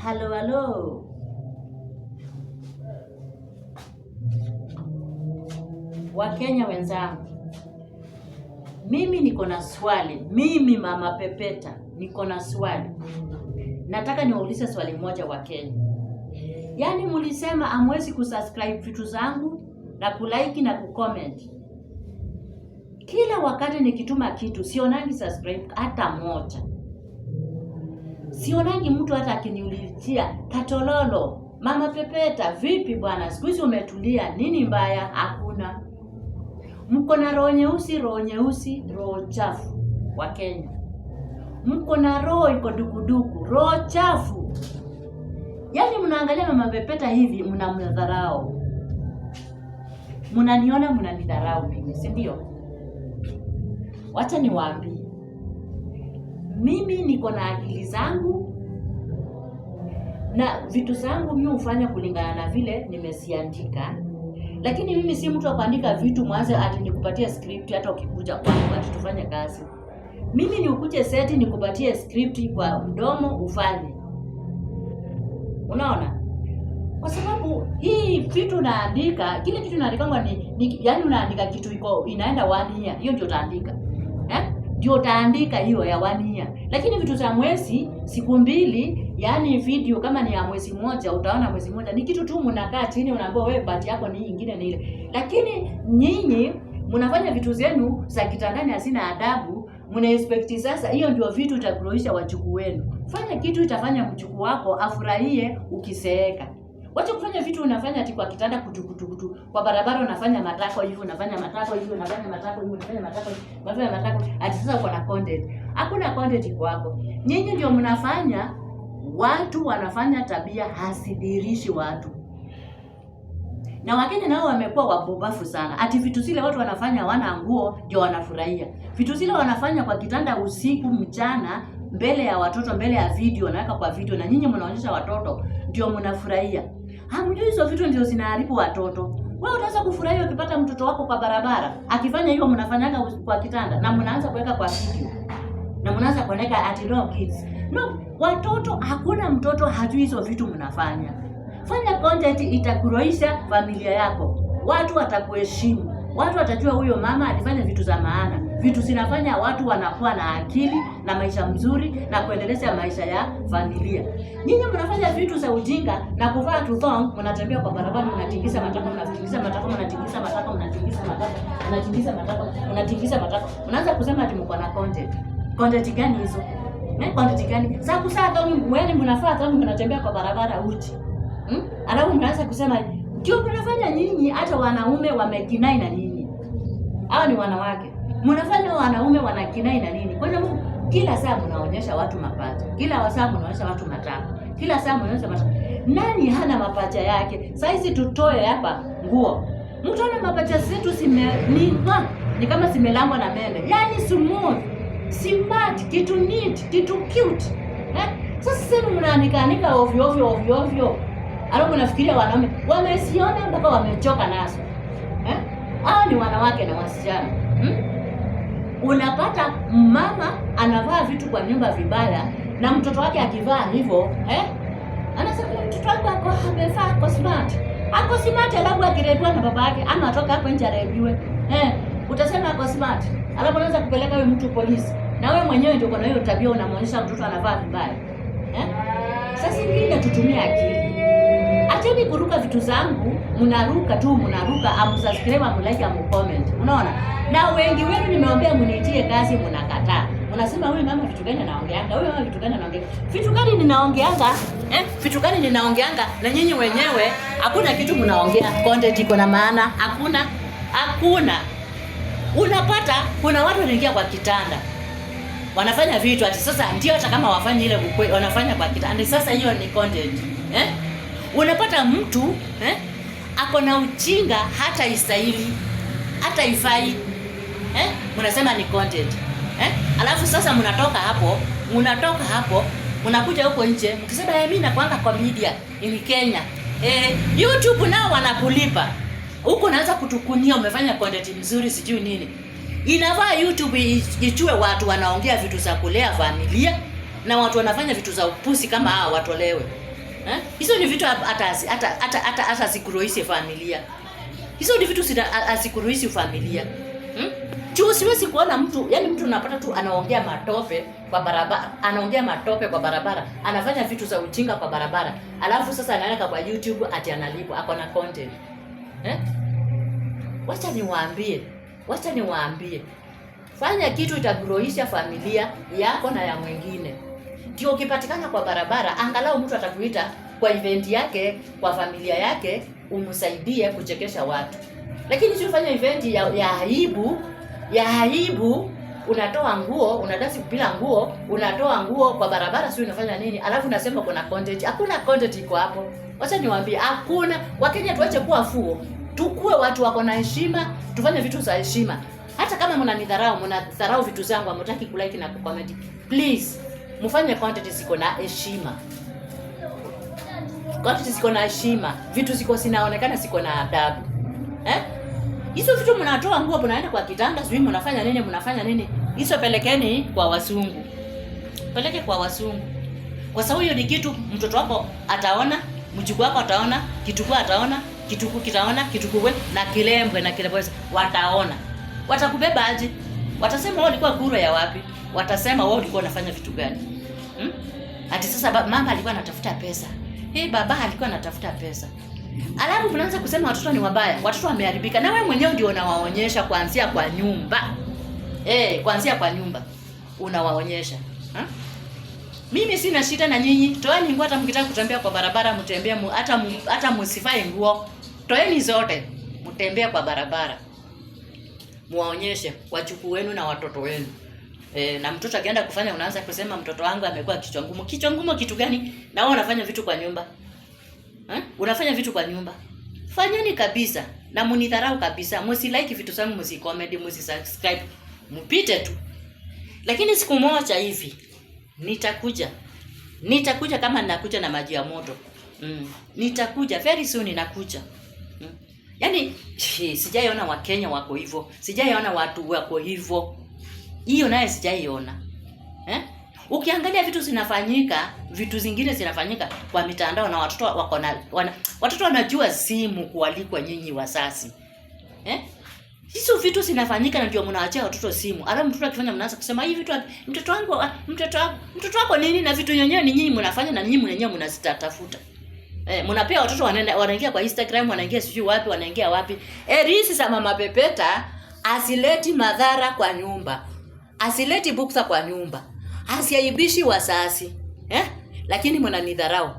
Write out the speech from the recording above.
Halo. Wakenya wenzangu, mimi niko na swali. Mimi Mama Pepeta niko na swali. Nataka niwaulize swali moja Wakenya. Yaani mlisema hamwezi kusubscribe vitu zangu na kulike na kucomment. Kila wakati nikituma kitu sionangi subscribe hata moja. Sionangi mtu hata akiniulizia Katololo, Mama Pepeta, vipi bwana? Siku hizi umetulia, nini mbaya? Hakuna. Mko na roho nyeusi, roho chafu wa Kenya. Mko na roho iko dukuduku, roho chafu. Yaani mnaangalia Mama Pepeta hivi mnamdharau. Mnaniona mnanidharau mimi, si ndio? Wacha niwaambie. Mimi niko na akili zangu na vitu zangu mimi hufanya kulingana na vile nimesiandika. Lakini mimi si mtu wa kuandika vitu mwanzo ati nikupatie script hata ukikuja kwangu ati tufanye kazi. Mimi ni ukuje seti nikupatie script kwa mdomo ufanye. Unaona? Kwa sababu hii vitu naandika, kile kitu naandika ni yani unaandika kitu iko inaenda 1 year. Hiyo ndio utaandika. Ndio utaandika hiyo ya 1 year. Lakini vitu za mwezi, siku 2, yani video kama ni ya mwezi mmoja, utaona mwezi mmoja. Ni kitu tu mnakaa chini unaambiwa wewe part yako ni nyingine ni ile. Lakini nyinyi mnafanya vitu zenu za kitandani hazina adabu, mna expect sasa hiyo ndio vitu itagroisha wajukuu wenu. Fanya kitu itafanya mjukuu wako afurahie ukiseeka. Wacha kufanya vitu unafanya ati kwa kitanda kutukutukutu. Kwa barabara unafanya matako hivi, unafanya matako hivi, unafanya matako hivi, unafanya matako. Ati sasa uko na content. Hakuna content kwako. Nyinyi ndio mnafanya watu wanafanya tabia hasidirishi watu. Na Wakenya nao wamekuwa wabobafu sana. Ati vitu zile watu wanafanya hawana nguo ndio wanafurahia. Vitu zile wanafanya kwa kitanda usiku mchana mbele ya watoto, mbele ya video, naweka kwa video na nyinyi mnaonyesha watoto ndio mnafurahia. Hamjui hizo vitu ndio zinaharibu watoto. Wewe unaweza kufurahia ukipata mtoto wako kwa barabara akifanya hivyo mnafanyaga kwa kitanda na mnaanza kuweka kwa video. Na mnaanza kuoneka ati no kids. No, watoto hakuna mtoto hajui hizo vitu mnafanya. Fanya content itakuroisha familia yako. Watu watakuheshimu. Watu watajua huyo mama alifanya vitu za maana. Vitu zinafanya watu wanakuwa na akili na maisha mzuri na kuendeleza maisha ya familia. Nyinyi mnafanya vitu za ujinga na kuvaa tuthong, mnatembea kwa barabara mnatingiza matako, mnatingiza matako. Mnaanza kusema ati mko na content. Content gani hizo? Content gani? Sasa kusaka wewe mnafaa kama mnatembea kwa barabara uchi. Alafu mnaanza kusema ndio mnafanya nyinyi hata wanaume wamekinai na nyinyi. Hao ni wanawake. Mnafanya wanaume wanakinai na nini? Kwa sababu kila saa mnaonyesha watu mapacha. Kila saa mnaonyesha watu matako. Kila saa mnaonyesha matako. Nani hana mapacha yake? Sasa hizi tutoe hapa nguo. Mtu ana mapacha zetu ni kama zimelambwa na mende. Yaani smooth, smart, kitu neat, kitu cute. Sasa sasa mnaanika ovyo. Alafu mnafikiria wanaume wamesiona mpaka wamechoka nazo. Hao ni wanawake na wasichana. Unapata mama anavaa vitu kwa nyumba vibaya na mtoto wake akivaa hivyo, anasema mtoto wangu amevaa smart. Ako smart alafu akirebiwa na baba yake ama atoka hapo nje arebiwe. Utasema ako smart. Alafu unaanza kupeleka wewe mtu polisi. Na wewe mwenyewe ndio uko hiyo tabia unamwonyesha mtoto anavaa vibaya. Sasa ingine tutumie akili. Acheni kuruka vitu zangu, mnaruka, amsubscribe, amlike, amcomment. Unaona? Na wengi wenu nimeombea mniitie kazi mnakataa. Unasema huyu mama vitu gani anaongeanga? Huyu mama vitu gani anaongea? Vitu gani ninaongeanga? Vitu gani ninaongeanga? Na nyinyi wenyewe hakuna kitu mnaongea. Content iko na maana? Hakuna. Unapata kuna watu wanaingia kwa kitanda. Wanafanya vitu ati sasa ndio hata kama wafanye ile ukweli wanafanya kwa kitanda. Sasa hiyo ni content. Unapata mtu ako na uchinga hata istahili, hata ifai. Mnasema ni content. Alafu sasa mnatoka hapo, mnakuja huko nje, mkisema mimi nakuanga comedian in Kenya. YouTube nao wanakulipa. Huko naanza kutukunia umefanya content mzuri sijui nini. Inafaa YouTube ichue watu wanaongea vitu za kulea familia, na watu wanafanya vitu za upusi kama hawa watolewe. Hizo ni vitu hata sikuruhusi familia. Hizo ni vitu asikuruhusi familia. Siwezi kuona mtu, yani mtu unapata tu anaongea matope kwa barabara, anafanya vitu za ujinga kwa barabara. Alafu sasa anaweka kwa YouTube ati analipwa, ako na content. Wacha niwaambie. Fanya kitu itagrohisha familia yako na ya mwingine. Ndio ukipatikana kwa barabara, angalau mtu atakuita kwa event yake, kwa familia yake, umsaidie kuchekesha watu. Lakini si ufanye event ya aibu, unatoa nguo, unadasi bila nguo, unatoa nguo kwa barabara, si unafanya nini? Alafu unasema kuna content. Hakuna content iko hapo. Wacha niwaambie, hakuna. Wakenya tuache kuwa fuo. Tukue watu wako na heshima, tufanye vitu za heshima. Hata kama mnadharau vitu zangu, hamtaki kulike na kucomment, please mfanye content ziko na heshima. Content ziko na heshima, vitu ziko zinaonekana ziko na adabu. Hizo vitu mnatoa nguo, mnaenda kwa kitanda, sijui mnafanya nini? Hizo pelekeni kwa wasungu. Peleke kwa wasungu. Kwa sababu hiyo ni kitu mtoto wako ataona, mjukuu wako ataona, kitukuu ataona, kitukuu kitaona, kitukuu na kilembwe na kilembwe wataona. Watakubeba aje? Watasema wewe ulikuwa kura ya wapi? Watasema wewe ulikuwa unafanya vitu gani? Ati sasa mama alikuwa anatafuta pesa. Baba alikuwa anatafuta pesa. Alafu mnaanza kusema watoto ni wabaya, watoto wameharibika. Na wewe mwenyewe ndio unawaonyesha kuanzia kwa nyumba. Kuanzia kwa nyumba unawaonyesha. Mimi sina shida na nyinyi. Toeni nguo, hata mkitaka kutembea kwa barabara mtembea, hata msifae nguo. Toeni zote, mtembea kwa barabara. Muwaonyeshe wajukuu wenu na watoto wenu. Na mtoto akienda kufanya, unaanza kusema mtoto wangu amekuwa kichwa ngumu. Kichwa ngumu kitu gani? Na wewe unafanya vitu kwa nyumba. Unafanya vitu kwa nyumba. Fanyeni kabisa na munidharau kabisa. Msilike vitu zangu, msicomment, msisubscribe. Mpite tu. Lakini siku moja hivi nitakuja kama ninakuja na maji ya moto. Nitakuja very soon, ninakuja. Yaani sijaiona Wakenya wako hivyo. Sijaiona watu wako hivyo. Hiyo naye sijaiona. Ukiangalia vitu zingine zinafanyika kwa mitandao, na watoto wako watoto wanajua simu kualikwa nyinyi wasasi. Hizo vitu zinafanyika na ndio mnaachia watoto simu. Alafu mtoto akifanya mnaanza kusema hivi vitu, mtoto wako nini, na vitu nyenyewe ni nyinyi mnafanya na nyinyi mwenyewe mnazitafuta. Mnapea watoto wanaingia kwa Instagram, wanaingia sijui wapi, wanaingia wapi. Risi za mama Pepeta asileti madhara kwa nyumba. Asileti buksa kwa nyumba. Asiaibishi wasasi. Lakini mnanidharau.